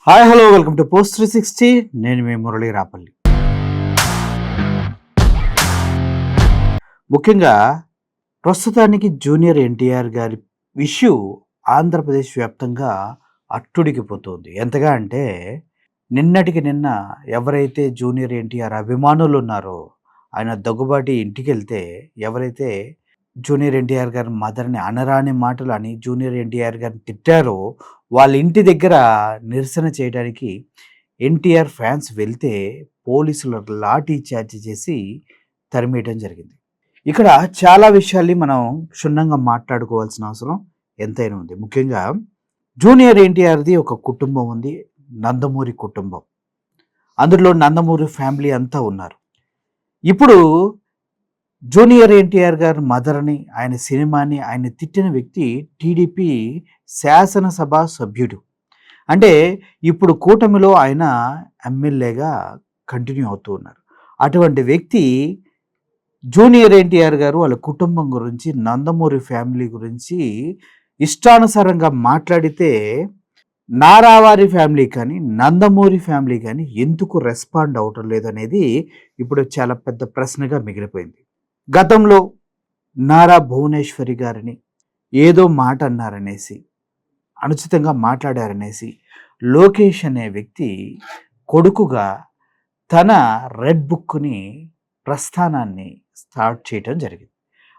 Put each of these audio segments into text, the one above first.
Hi hello welcome to post 360. నేను మీ మురళీ రాపల్లి. ముఖ్యంగా ప్రస్తుతానికి జూనియర్ ఎన్టీఆర్ గారి ఇష్యూ ఆంధ్రప్రదేశ్ వ్యాప్తంగా అట్టుడికిపోతుంది. ఎంతగా అంటే నిన్నటికి నిన్న ఎవరైతే జూనియర్ ఎన్టీఆర్ అభిమానులు ఉన్నారో ఆయన దగ్గుబాటి ఇంటికి వెళ్తే ఎవరైతే జూనియర్ ఎన్టీఆర్ గారి మదర్ని అనరాని మాటలు అని జూనియర్ ఎన్టీఆర్ గారిని తిట్టారో వాళ్ళ ఇంటి దగ్గర నిరసన చేయడానికి ఎన్టీఆర్ ఫ్యాన్స్ వెళ్తే పోలీసులు లాఠీ చార్జ్ చేసి తరిమేయడం జరిగింది. ఇక్కడ చాలా విషయాల్ని మనం క్షుణ్ణంగా మాట్లాడుకోవాల్సిన అవసరం ఎంతైనా ఉంది. ముఖ్యంగా జూనియర్ ఎన్టీఆర్ది ఒక కుటుంబం ఉంది, నందమూరి కుటుంబం. అందులో నందమూరి ఫ్యామిలీ అంతా ఉన్నారు. ఇప్పుడు జూనియర్ ఎన్టీఆర్ గారి మదర్ని, ఆయన సినిమాని, ఆయన తిట్టిన వ్యక్తి టీడీపీ శాసనసభ సభ్యుడు. అంటే ఇప్పుడు కూటమిలో ఆయన ఎమ్మెల్యేగా కంటిన్యూ అవుతూ ఉన్నారు. అటువంటి వ్యక్తి జూనియర్ ఎన్టీఆర్ గారు వాళ్ళ కుటుంబం గురించి, నందమూరి ఫ్యామిలీ గురించి ఇష్టానుసారంగా మాట్లాడితే నారావారి ఫ్యామిలీ కానీ నందమూరి ఫ్యామిలీ కానీ ఎందుకు రెస్పాండ్ అవటం లేదనేది ఇప్పుడు చాలా పెద్ద ప్రశ్నగా మిగిలిపోయింది. గతంలో నారా భువనేశ్వరి గారిని ఏదో మాట అన్నారనేసి, అనుచితంగా మాట్లాడారనేసి లోకేష్ అనే వ్యక్తి కొడుకుగా తన రెడ్ బుక్ని ప్రస్థానాన్ని స్టార్ట్ చేయటం జరిగింది.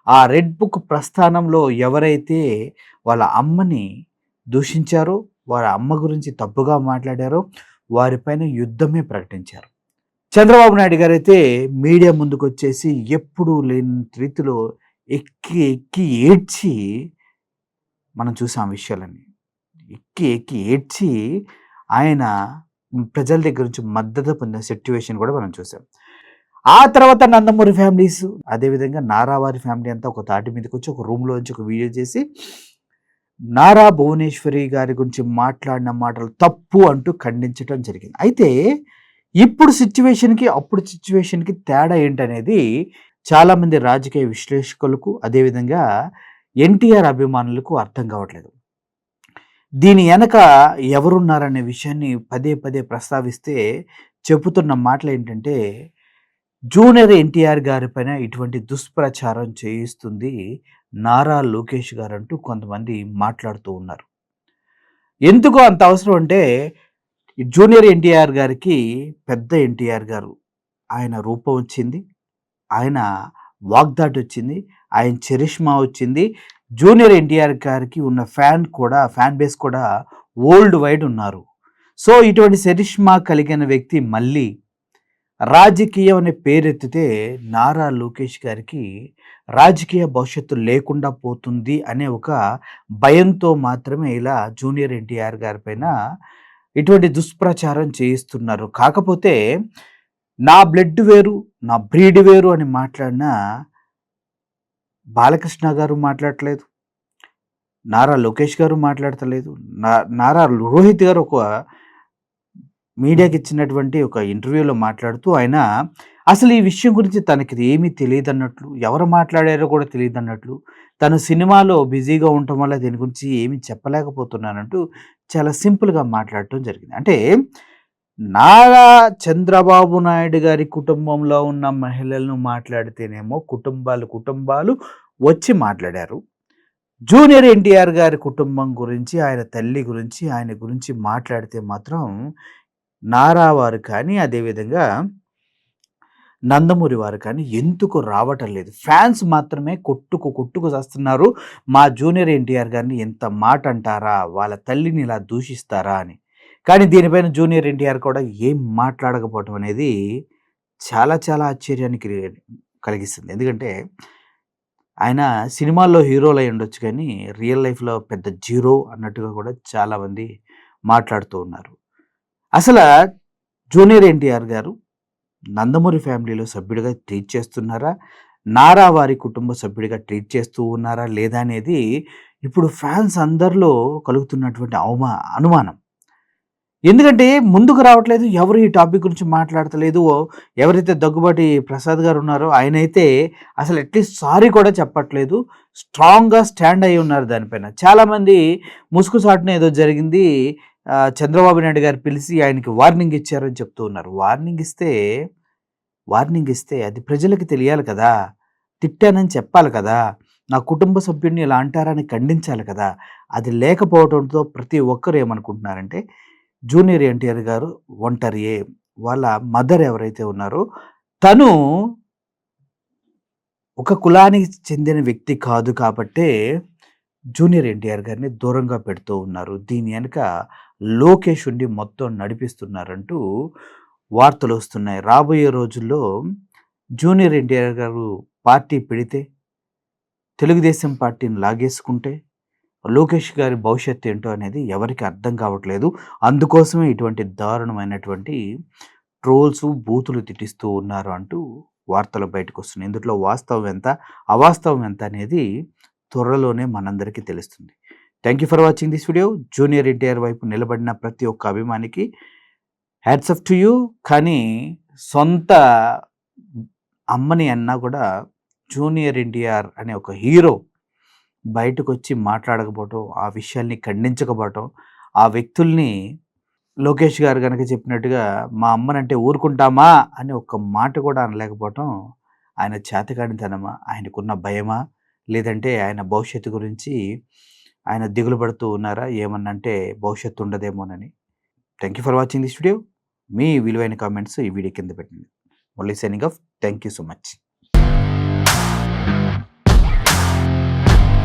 ఆ రెడ్ బుక్ ప్రస్థానంలో ఎవరైతే వాళ్ళ అమ్మని దూషించారో, వాళ్ళ అమ్మ గురించి తప్పుగా మాట్లాడారో వారిపైన యుద్ధమే ప్రకటించారు. చంద్రబాబు నాయుడు గారు అయితే మీడియా ముందుకు వచ్చేసి ఎప్పుడూ లేని రీతిలో ఎక్కి ఎక్కి ఏడ్చి మనం చూసాం విషయాలన్నీ. ఎక్కి ఎక్కి ఏడ్చి ఆయన ప్రజల దగ్గర నుంచి మద్దతు పొందిన సిట్యువేషన్ కూడా మనం చూసాం. ఆ తర్వాత నందమూరి ఫ్యామిలీస్, అదేవిధంగా నారావారి ఫ్యామిలీ అంతా ఒక తాటి మీదకి వచ్చి ఒక రూమ్లో నుంచి ఒక వీడియో చేసి నారా భువనేశ్వరి గారి గురించి మాట్లాడిన మాటలు తప్పు అంటూ ఖండించడం జరిగింది. అయితే ఇప్పుడు సిచ్యువేషన్కి అప్పుడు సిచ్యువేషన్కి తేడా ఏంటనేది చాలామంది రాజకీయ విశ్లేషకులకు, అదేవిధంగా ఎన్టీఆర్ అభిమానులకు అర్థం కావట్లేదు. దీని వెనక ఎవరున్నారనే విషయాన్ని పదే పదే ప్రస్తావిస్తే చెబుతున్న మాటలు ఏంటంటే, జూనియర్ ఎన్టీఆర్ గారి పైన ఇటువంటి దుష్ప్రచారం చేయిస్తుంది నారా లోకేష్ గారు అంటూ కొంతమంది మాట్లాడుతూ ఉన్నారు. ఎందుకు అంత అవసరం అంటే, జూనియర్ ఎన్టీఆర్ గారికి పెద్ద ఎన్టీఆర్ గారు ఆయన రూపం వచ్చింది, ఆయన వాగ్దాటి వచ్చింది, ఆయన చరిష్మా వచ్చింది. జూనియర్ ఎన్టీఆర్ గారికి ఉన్న ఫ్యాన్ బేస్ కూడా వరల్డ్ వైడ్ ఉన్నారు. సో ఇటువంటి చరిష్మా కలిగిన వ్యక్తి మళ్ళీ రాజకీయం అనే పేరెత్తితే నారా లోకేష్ గారికి రాజకీయ భవిష్యత్తు లేకుండా పోతుంది అనే ఒక భయంతో మాత్రమే ఇలా జూనియర్ ఎన్టీఆర్ గారి పైన ఇటువంటి దుష్ప్రచారం చేయిస్తున్నారు. కాకపోతే నా బ్లడ్ వేరు, నా బ్రీడ్ వేరు అని మాట్లాడిన బాలకృష్ణ గారు మాట్లాడట్లేదు, నారా లోకేష్ గారు మాట్లాడతలేదు, నారా రోహిత్ గారు ఒక మీడియాకి ఇచ్చినటువంటి ఒక ఇంటర్వ్యూలో మాట్లాడుతూ ఆయన అసలు ఈ విషయం గురించి తనకి ఏమీ తెలియదు అన్నట్లు, ఎవరు మాట్లాడారో కూడా తెలియదు అన్నట్లు, తను సినిమాలో బిజీగా ఉండటం వల్ల దీని గురించి ఏమీ చెప్పలేకపోతున్నానంటూ చాలా సింపుల్గా మాట్లాడటం జరిగింది. అంటే నారా చంద్రబాబు నాయుడు గారి కుటుంబంలో ఉన్న మహిళలను మాట్లాడితేనేమో కుటుంబాలు వచ్చి మాట్లాడారు. జూనియర్ ఎన్టీఆర్ గారి కుటుంబం గురించి, ఆయన తల్లి గురించి, ఆయన గురించి మాట్లాడితే మాత్రం నారా వారు కానీ, అదేవిధంగా నందమూరి వారు కానీ ఎందుకు రావటం లేదు. ఫ్యాన్స్ మాత్రమే కొట్టుకు చేస్తున్నారు, మా జూనియర్ ఎన్టీఆర్ గారిని ఎంత మాట అంటారా, వాళ్ళ తల్లిని ఇలా దూషిస్తారా అని. కానీ దీనిపైన జూనియర్ ఎన్టీఆర్ కూడా ఏం మాట్లాడకపోవటం అనేది చాలా చాలా ఆశ్చర్యాన్ని కలిగిస్తుంది. ఎందుకంటే ఆయన సినిమాల్లో హీరోలు అయి ఉండొచ్చు కానీ రియల్ లైఫ్లో పెద్ద జీరో అన్నట్టుగా కూడా చాలామంది మాట్లాడుతూ ఉన్నారు. అసలు జూనియర్ ఎన్టీఆర్ గారు నందమూరి ఫ్యామిలీలో సభ్యుడిగా ట్రీట్ చేస్తున్నారా, నారా వారి కుటుంబ సభ్యుడిగా ట్రీట్ చేస్తూ ఉన్నారా లేదా అనేది ఇప్పుడు ఫ్యాన్స్ అందరిలో కలుగుతున్నటువంటి అనుమానం. ఎందుకంటే ముందుకు రావట్లేదు, ఎవరు ఈ టాపిక్ గురించి మాట్లాడతలేదు. ఎవరైతే దగ్గుబాటి ప్రసాద్ గారు ఉన్నారో ఆయన అయితే అసలు అట్లీస్ట్ సారీ కూడా చెప్పట్లేదు, స్ట్రాంగ్గా స్టాండ్ అయి ఉన్నారు దానిపైన. చాలామంది ముసుగు సాటున ఏదో జరిగింది, చంద్రబాబు నాయుడు గారు పిలిచి ఆయనకి వార్నింగ్ ఇచ్చారని చెప్తూ ఉన్నారు. వార్నింగ్ ఇస్తే అది ప్రజలకి తెలియాలి కదా! తిట్టానని చెప్పాలి కదా! నా కుటుంబ సభ్యుడిని ఇలా అంటారని ఖండించాలి కదా! అది లేకపోవడంతో ప్రతి ఒక్కరు ఏమనుకుంటున్నారంటే జూనియర్ ఎన్టీఆర్ గారు ఒంటరియే. వాళ్ళ మదర్ ఎవరైతే ఉన్నారో తను ఒక కులానికి చెందిన వ్యక్తి కాదు కాబట్టే జూనియర్ ఎన్టీఆర్ గారిని దూరంగా పెడుతూ ఉన్నారు. దీని ఎనక లోకేష్ ఉండి మొత్తం నడిపిస్తున్నారంటూ వార్తలొస్తున్నాయి. రాబోయే రోజుల్లో జూనియర్ ఎన్టీఆర్ గారు పార్టీ పెడితే, తెలుగుదేశం పార్టీని లాగేసుకుంటే, లోకేష్ గారి భవిష్యత్తు ఏంటో అనేది ఎవరికీ అర్థం కావట్లేదు. అందుకోసమే ఇటువంటి దారుణమైనటువంటి ట్రోల్సు, బూతులు తిట్టిస్తూ ఉన్నారు అంటూ వార్తలు బయటకొస్తున్నాయి. ఇందులో వాస్తవం ఎంత, అవాస్తవం ఎంత అనేది త్వరలోనే మనందరికీ తెలుస్తుంది. Thank you for watching this video. Junior NTR వైపు నిలబడిన ప్రతి ఒక్క అభిమానికి హ్యాట్స్ ఆఫ్ టు యూ. కానీ సొంత అమ్మని అన్నా కూడా జూనియర్ ఎన్టీఆర్ అనే ఒక హీరో బయటకొచ్చి మాట్లాడకపోవటం, ఆ విషయాల్ని ఖండించకపోవటం, ఆ వ్యక్తుల్ని లోకేష్ గారు గనక చెప్పినట్టుగా మా అమ్మనంటే ఊరుకుంటామా అని ఒక్క మాట కూడా అనలేకపోవటం ఆయన చేతకానితనమా? ఆయనకున్న భయమా? లేదంటే ఆయన భవిష్యత్తు గురించి ఆయన దిగులు పడుతూ ఉన్నారా? ఏమన్నంటే భవిష్యత్తు ఉండదేమోనని. Thank you for watching this video. మీ విలువైన కామెంట్స్ ఈ వీడియో కింద పెట్టండి. Only signing off. Thank you so much.